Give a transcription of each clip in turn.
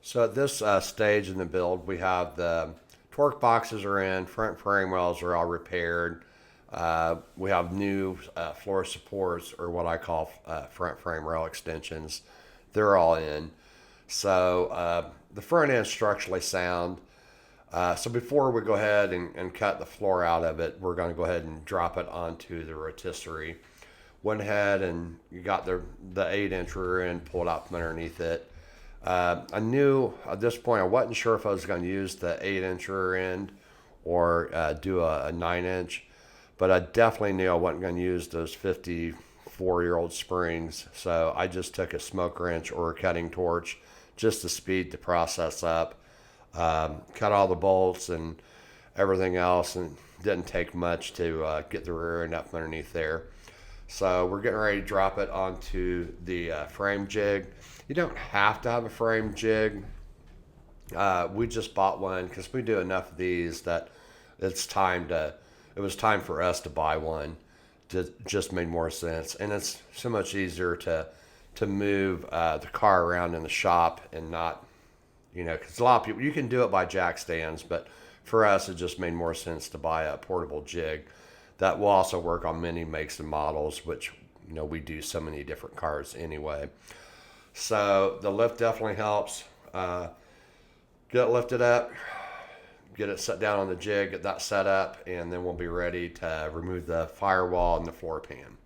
So at this stage in the build, we have the torque boxes are in, front frame rails are all repaired. We have new floor supports, or what I call front frame rail extensions. They're all in. So the front end is structurally sound. So before we go ahead and cut the floor out of it, we're going to go ahead and drop it onto the rotisserie. Went ahead and you got the 8-inch rear end pulled out from underneath it. I knew at this point I wasn't sure if I was going to use the 8-inch rear end or do a 9-inch, but I definitely knew I wasn't going to use those 54-year-old springs. So I just took a smoke wrench or a cutting torch just to speed the process up. Cut all the bolts and everything else, and didn't take much to get the rear end up underneath there. So we're getting ready to drop it onto the frame jig. You don't have to have a frame jig. We just bought one because we do enough of these that it was time for us to buy one. It just made more sense, and it's so much easier to move the car around in the shop and not, because a lot of people, you can do it by jack stands, but for us it just made more sense to buy a portable jig that will also work on many makes and models, which we do so many different cars anyway. So the lift definitely helps. Get it lifted up, get it set down on the jig, get that set up, and then we'll be ready to remove the firewall and the floor pan.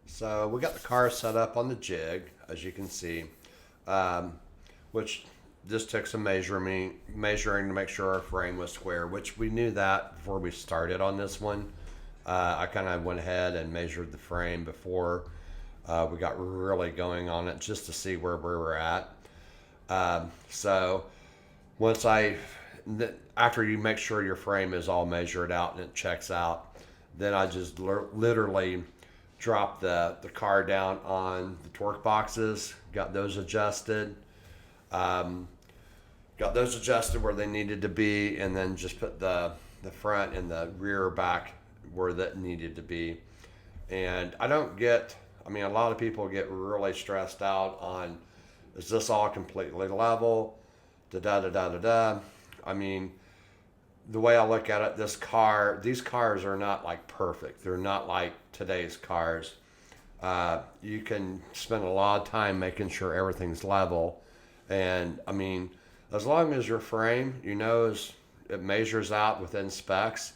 So we got the car set up on the jig, as you can see, which just took some measuring to make sure our frame was square, which we knew that before we started on this one. I kind of went ahead and measured the frame before we got really going on it, just to see where we were at. So once after you make sure your frame is all measured out and it checks out, then I just literally dropped the car down on the torque boxes, got those adjusted. Got those adjusted where they needed to be, and then just put the front and the rear back where that needed to be. And a lot of people get really stressed out on, is this all completely level? Da da da da da da. I mean, the way I look at it, these cars are not like perfect. They're not like today's cars. You can spend a lot of time making sure everything's level. And as long as your frame, it measures out within specs,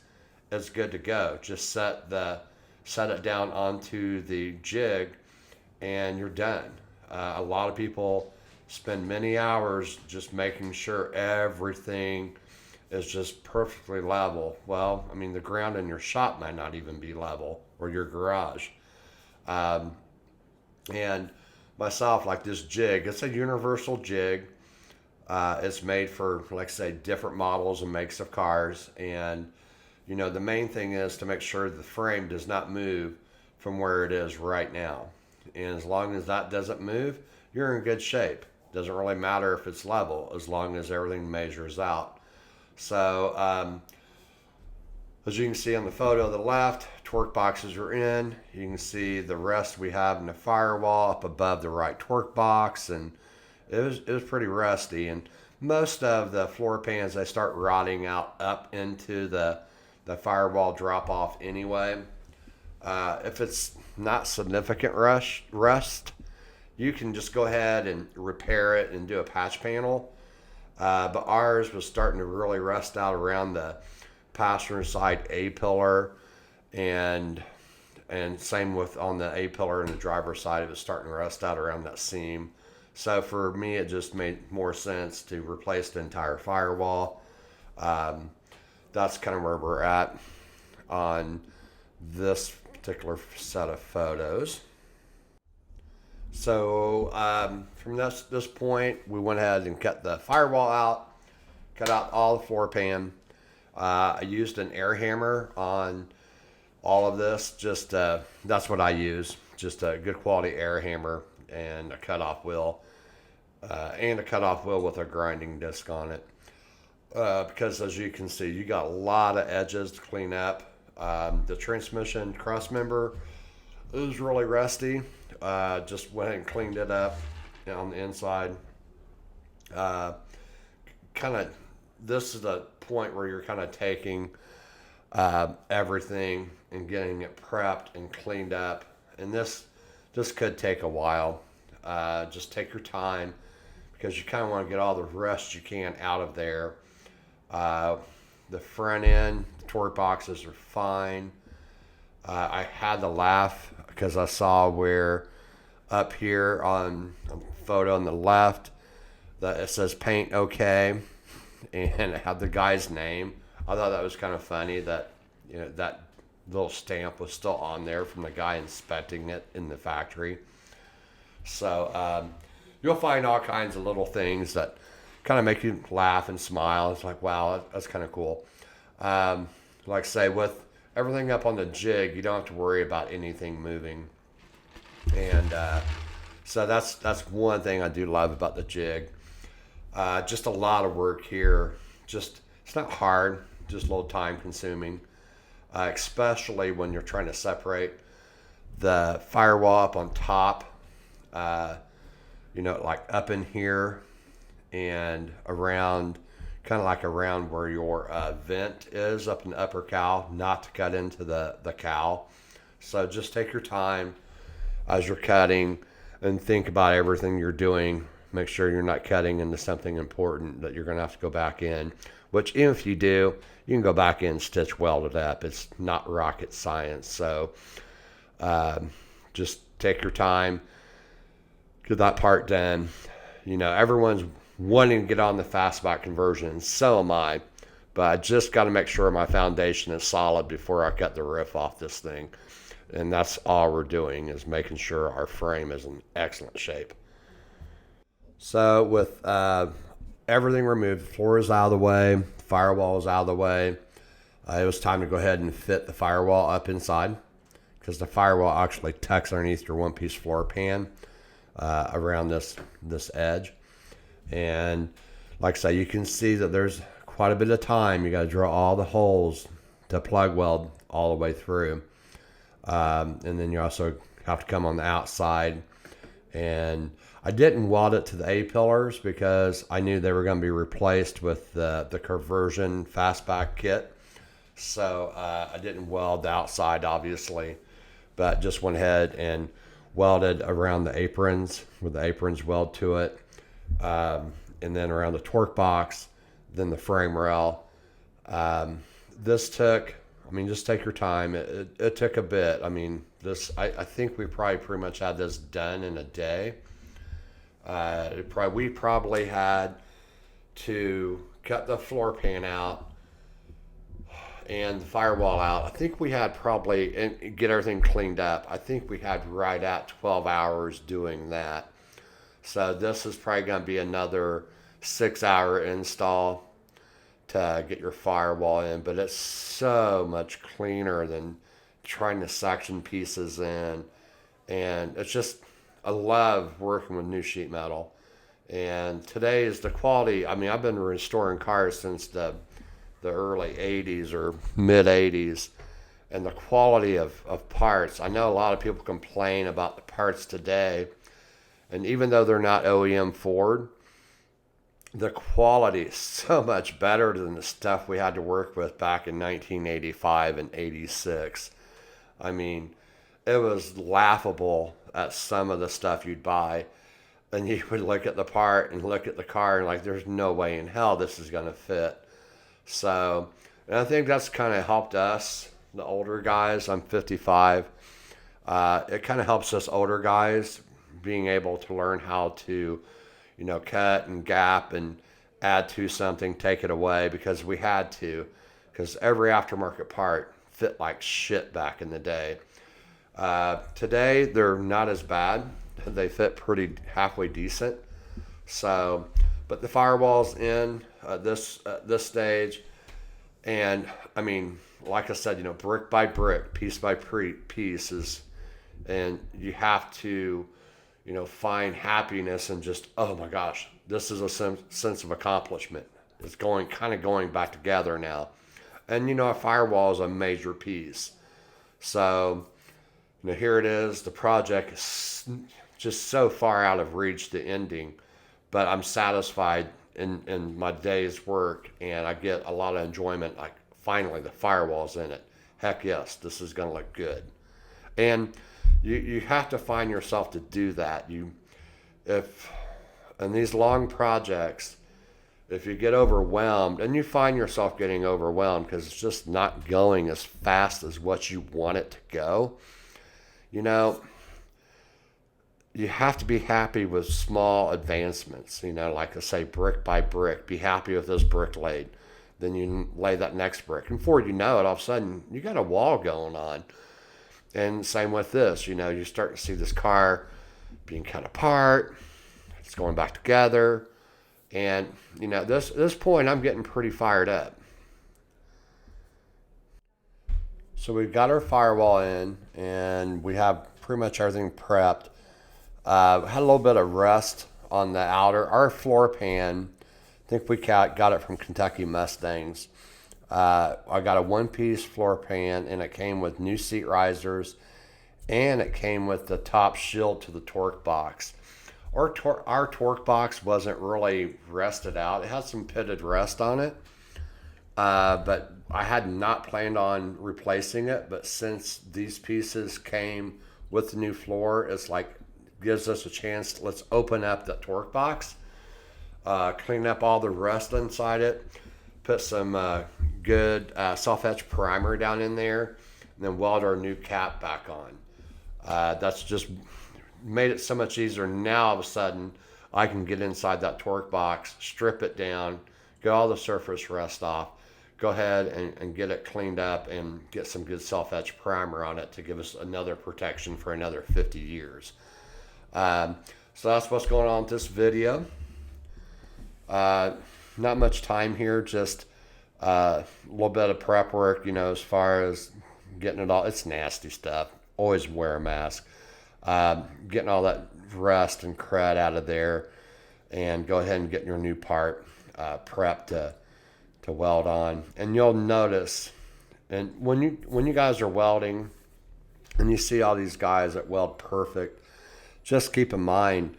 it's good to go. Just set it down onto the jig, and you're done. A lot of people spend many hours just making sure everything is just perfectly level. Well, the ground in your shop might not even be level, or your garage. And myself, like this jig, it's a universal jig. It's made for, like I say, different models and makes of cars. And, the main thing is to make sure the frame does not move from where it is right now. And as long as that doesn't move, you're in good shape. Doesn't really matter if it's level, as long as everything measures out. So, as you can see on the photo to the left, torque boxes are in. You can see the rest we have in the firewall up above the right torque box, and it was pretty rusty. And most of the floor pans, they start rotting out up into the firewall drop off anyway. If it's not significant rust, you can just go ahead and repair it and do a patch panel. But ours was starting to really rust out around the passenger side A-pillar, and same with on the A-pillar and the driver's side, it was starting to rust out around that seam. So for me, it just made more sense to replace the entire firewall. That's kind of where we're at on this particular set of photos. So from this point, we went ahead and cut the firewall out, cut out all the floor pan. I used an air hammer on all of this. That's what I use. Just a good quality air hammer and a cutoff wheel, with a grinding disc on it. Because as you can see, you got a lot of edges to clean up. The transmission cross member is really rusty. Just went ahead and cleaned it up. on the inside. Kind of, this is the point where you're kind of taking everything and getting it prepped and cleaned up. And this could take a while. Just take your time because you kind of want to get all the rust you can out of there. The front end, the torque boxes are fine. I had to laugh because I saw where up here on the photo on the left that it says paint okay and it had the guy's name. I thought that was kind of funny that that little stamp was still on there from the guy inspecting it in the factory. So you'll find all kinds of little things that kind of make you laugh and smile. It's like, wow, that's kind of cool. Like I say, with everything up on the jig, you don't have to worry about anything moving. And so that's one thing I do love about the jig. Just a lot of work here. Just it's not hard, just a little time consuming, especially when you're trying to separate the firewall up on top. Like up in here and around, kind of like around where your vent is up in the upper cowl, not to cut into the cowl. So just take your time as you're cutting and think about everything you're doing. Make sure you're not cutting into something important that you're going to have to go back in, which if you do, you can go back in, stitch, weld it up. It's not rocket science. So just take your time, get that part done. Everyone's wanting to get on the fastback conversion, so am I. But I just got to make sure my foundation is solid before I cut the roof off this thing. And that's all we're doing, is making sure our frame is in excellent shape. So with everything removed, the floor is out of the way, the firewall is out of the way. It was time to go ahead and fit the firewall up inside, because the firewall actually tucks underneath your one-piece floor pan around this edge. And like I say, you can see that there's quite a bit of time. You got to drill all the holes to plug weld all the way through. And then you also have to come on the outside. And I didn't weld it to the A-pillars because I knew they were going to be replaced with the conversion fastback kit. So I didn't weld the outside, obviously, but just went ahead and welded around the aprons with the aprons weld to it. And then around the torque box, then the frame rail. This took, just take your time. It took a bit. I think we probably pretty much had this done in a day. We probably had to cut the floor pan out and the firewall out. I think we had probably, and get everything cleaned up, I think we had right at 12 hours doing that. So this is probably going to be another 6-hour install to get your firewall in, but it's so much cleaner than trying to section pieces in. And it's just, I love working with new sheet metal. And today is the quality. I've been restoring cars since the early 80s or mid 80s. And the quality of parts, I know a lot of people complain about the parts today. And even though they're not OEM Ford, the quality is so much better than the stuff we had to work with back in 1985 and 86. It was laughable at some of the stuff you'd buy. And you would look at the part and look at the car and like, there's no way in hell this is going to fit. So, and I think that's kind of helped us, the older guys. I'm 55. It kind of helps us older guys being able to learn how to, cut and gap and add to something, take it away, because we had to, because every aftermarket part fit like shit back in the day. Today, they're not as bad. They fit pretty halfway decent. So, but the firewall's in this stage. And like I said, brick by brick, piece by piece is, and you have to, find happiness and just, oh my gosh, this is a sense of accomplishment. It's going back together now. And, a firewall is a major piece. So, here it is. The project is just so far out of reach, the ending. But I'm satisfied in my day's work, and I get a lot of enjoyment. Like, finally, the firewall's in it. Heck yes, this is going to look good. And you have to find yourself to do that. If in these long projects, if you get overwhelmed, and you find yourself getting overwhelmed because it's just not going as fast as what you want it to go, you know, you have to be happy with small advancements, like I say, brick by brick. Be happy with this brick laid. Then you lay that next brick. And before you know it, all of a sudden, you got a wall going on. And same with this, you start to see this car being cut apart. It's going back together. And, this point, I'm getting pretty fired up. So we've got our firewall in, and we have pretty much everything prepped. Had a little bit of rust on the outer. Our floor pan, I think we got it from Kentucky Mustangs. I got a one-piece floor pan, and it came with new seat risers, and it came with the top shield to the torque box. Our torque box wasn't really rusted out. It had some pitted rust on it, but I had not planned on replacing it. But since these pieces came with the new floor, it's like gives us a chance. Let's open up the torque box, clean up all the rust inside it, put some good self-etch primer down in there, and then weld our new cap back on. That's just made it so much easier. Now all of a sudden I can get inside that torque box, strip it down, get all the surface rust off, go ahead and get it cleaned up, and get some good self-etch primer on it to give us another protection for another 50 years. So that's what's going on with this video. Not much time here, just a little bit of prep work, as far as getting it all. It's nasty stuff. Always wear a mask. Getting all that rust and crud out of there, and go ahead and get your new part prepped to weld on. And you'll notice, and when you guys are welding and you see all these guys that weld perfect, just keep in mind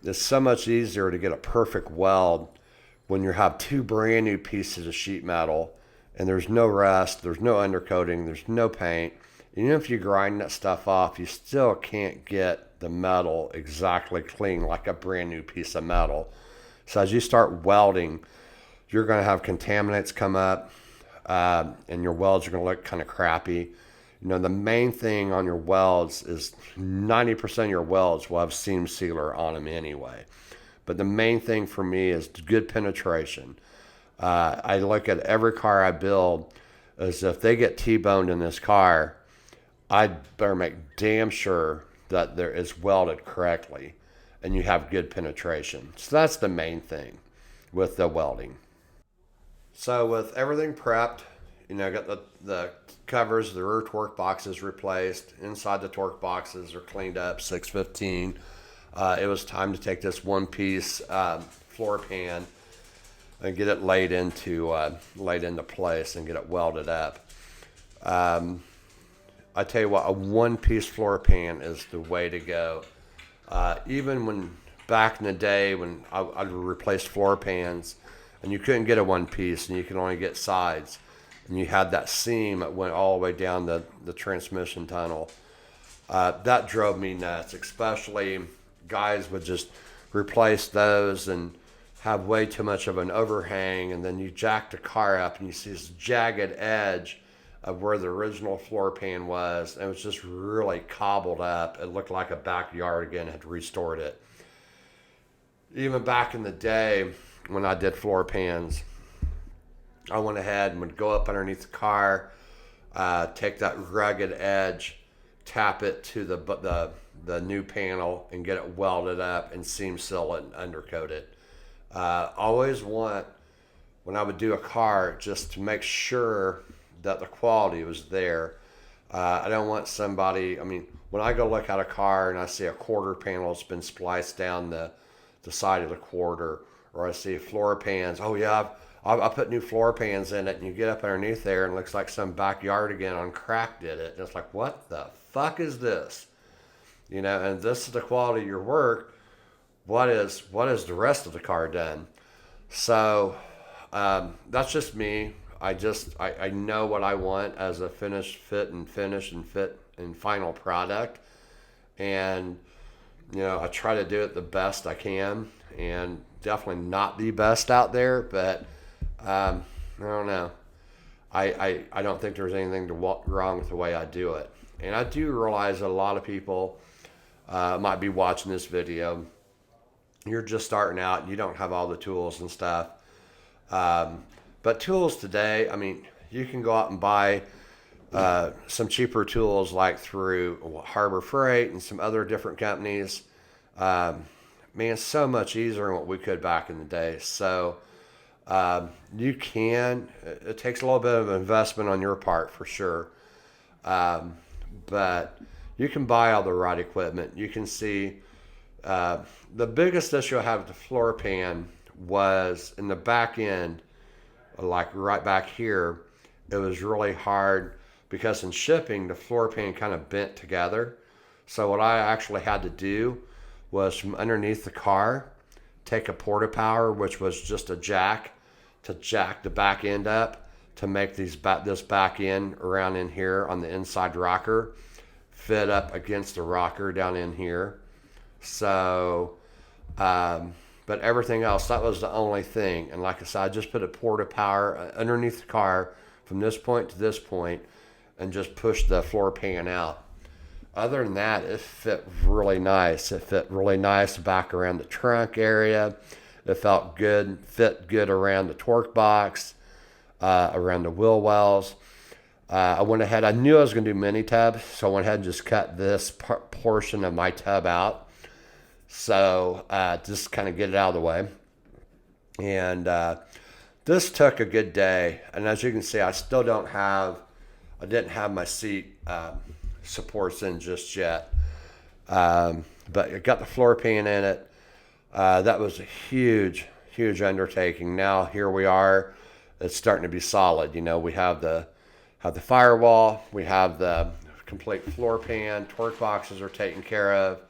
it's so much easier to get a perfect weld when you have two brand new pieces of sheet metal and there's no rust, there's no undercoating, there's no paint. Even if you grind that stuff off, you still can't get the metal exactly clean like a brand new piece of metal. So as you start welding, you're going to have contaminants come up, and your welds are going to look kind of crappy. The main thing on your welds is 90% of your welds will have seam sealer on them anyway. But the main thing for me is good penetration. I look at every car I build as if they get T-boned in this car, I better make damn sure that there is welded correctly and you have good penetration. So that's the main thing with the welding. So with everything prepped, got the covers, the rear torque boxes replaced. Inside the torque boxes are cleaned up, 615. It was time to take this one-piece floor pan and get it laid into place and get it welded up. I tell you what, a one-piece floor pan is the way to go. Even when back in the day when I replaced floor pans and you couldn't get a one-piece and you could only get sides, and you had that seam that went all the way down the transmission tunnel, that drove me nuts. Especially guys would just replace those and have way too much of an overhang, and then you jack the car up and you see this jagged edge of where the original floor pan was, and it was just really cobbled up. It looked like a backyard again, had restored it. Even back in the day when I did floor pans, I went ahead and would go up underneath the car, take that rugged edge, tap it to the new panel, and get it welded up and seam seal it and undercoat it. Always want, when I would do a car, just to make sure that the quality was there. I don't want somebody, when I go look at a car and I see a quarter panel that's been spliced down the side of the quarter, or I see floor pans, oh yeah, I put new floor pans in it, and you get up underneath there and it looks like some backyard again on crack did it. And it's like, what the fuck is this? and this is the quality of your work. What is the rest of the car done? So that's just me. I know what I want as a finished fit and finish and fit and final product, and I try to do it the best I can, and definitely not the best out there, but I don't know. I don't think there's anything wrong with the way I do it. And I do realize that a lot of people might be watching this video. You're just starting out and you don't have all the tools and stuff. But tools today, I mean, you can go out and buy some cheaper tools like through Harbor Freight and some other different companies. Man, so much easier than what we could back in the day. So it takes a little bit of investment on your part for sure. But you can buy all the right equipment. You can see the biggest issue I have with the floor pan was in the back end, like right back here. It was really hard because in shipping, the floor pan kind of bent together. So what I actually had to do was from underneath the car, take a porta power, which was just a jack, to jack the back end up to make this back end around in here on the inside rocker fit up against the rocker down in here. So, but everything else, that was the only thing. And like I said, I just put a porta power underneath the car from this point to this point and just pushed the floor pan out. Other than that, it fit really nice. It fit really nice back around the trunk area. It felt good, fit good around the torque box, around the wheel wells. I went ahead, I knew I was going to do mini tub, so I went ahead and just cut this portion of my tub out. So just kind of get it out of the way. And this took a good day. And as you can see, I didn't have my seat supports in just yet. But it got the floor pan in it. That was a huge undertaking. Now here we are. It's starting to be solid. We have the firewall. We have the complete floor pan. Torque boxes are taken care of.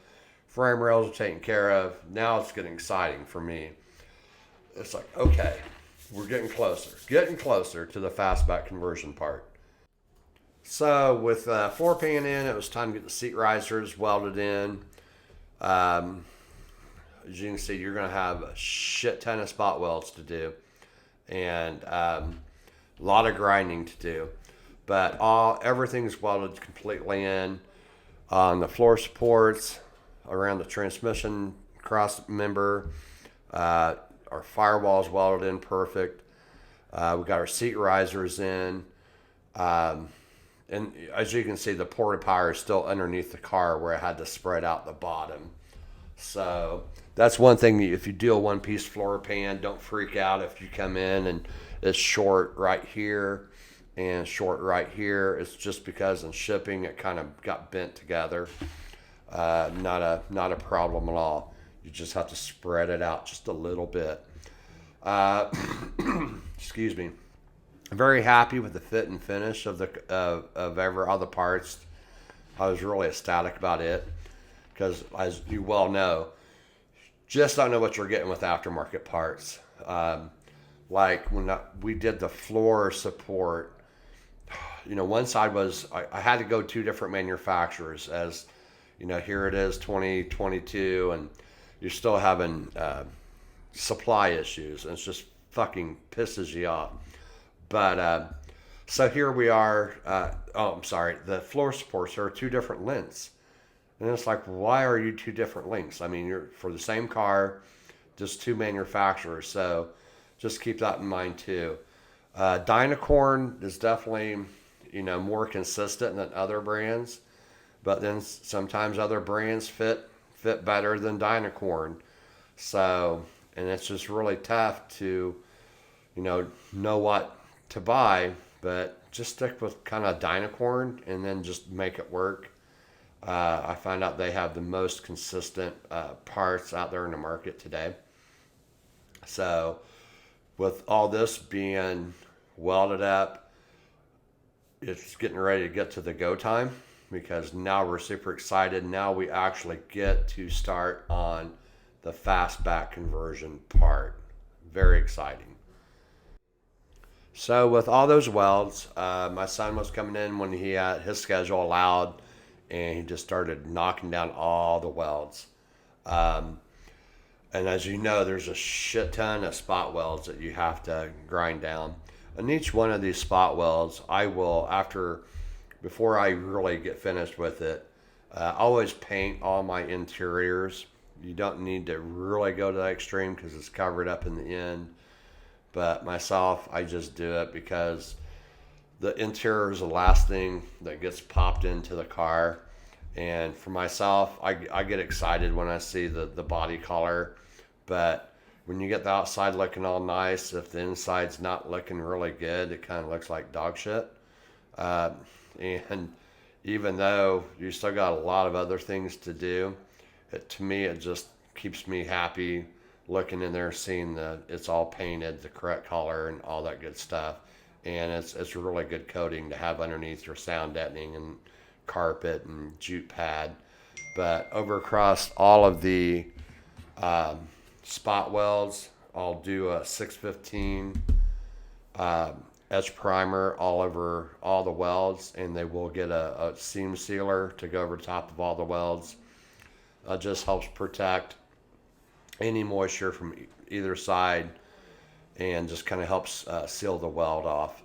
Frame rails are taken care of. Now it's getting exciting for me. It's like, okay, we're getting closer to the fastback conversion part. So with floor pan in, it was time to get the seat risers welded in. As you can see, you're going to have a shit ton of spot welds to do, and a lot of grinding to do. But everything's welded completely in on the floor supports, around the transmission cross member. Our firewall's welded in perfect. We got our seat risers in. And as you can see, the porta power is still underneath the car where I had to spread out the bottom. So that's one thing. If you do a one-piece floor pan, don't freak out if you come in and it's short right here and short right here. It's just because in shipping it kind of got bent together. Not a problem at all. You just have to spread it out just a little bit. Excuse me. I'm very happy with the fit and finish of all the parts. I was really ecstatic about it because, as you well know, just don't know what you're getting with aftermarket parts. Like when we did the floor support, one side was I had to go two different manufacturers. As here it is 2022 and you're still having supply issues, and it's just fucking pisses you off. But so here we are. I'm sorry. The floor supports are two different lengths, and it's like, why are you two different lengths? I mean, you're for the same car, just two manufacturers. So just keep that in mind too. Dynacorn is definitely more consistent than other brands, but then sometimes other brands fit better than Dynacorn. So, and it's just really tough to know what to buy, but just stick with kind of Dynacorn and then just make it work. I find out they have the most consistent parts out there in the market today. So with all this being welded up, it's getting ready to get to the go time. because now we're super excited. Now we actually get to start on the fastback conversion part. Very exciting. So with all those welds, my son was coming in when he had his schedule allowed, and he just started knocking down all the welds. Um, and as you know, there's a shit ton of spot welds that you have to grind down. And each one of these spot welds, I will, before I really get finished with it, I always paint all my interiors. You don't need to really go to that extreme because it's covered up in the end. But myself, I just do it because the interior is the last thing that gets popped into the car. And for myself, I get excited when I see the body color. But when you get the outside looking all nice, if the inside's not looking really good, it kind of looks like dog shit. Uh, and even though you still got a lot of other things to do, to me, it just keeps me happy looking in there, seeing it's all painted, the correct color, and all that good stuff. And it's a really good coating to have underneath your sound deadening and carpet and jute pad. But over across all of the spot welds, I'll do a 615 etch primer all over all the welds, and they will get a seam sealer to go over top of all the welds. Just helps protect any moisture from either side, and just kind of helps seal the weld off.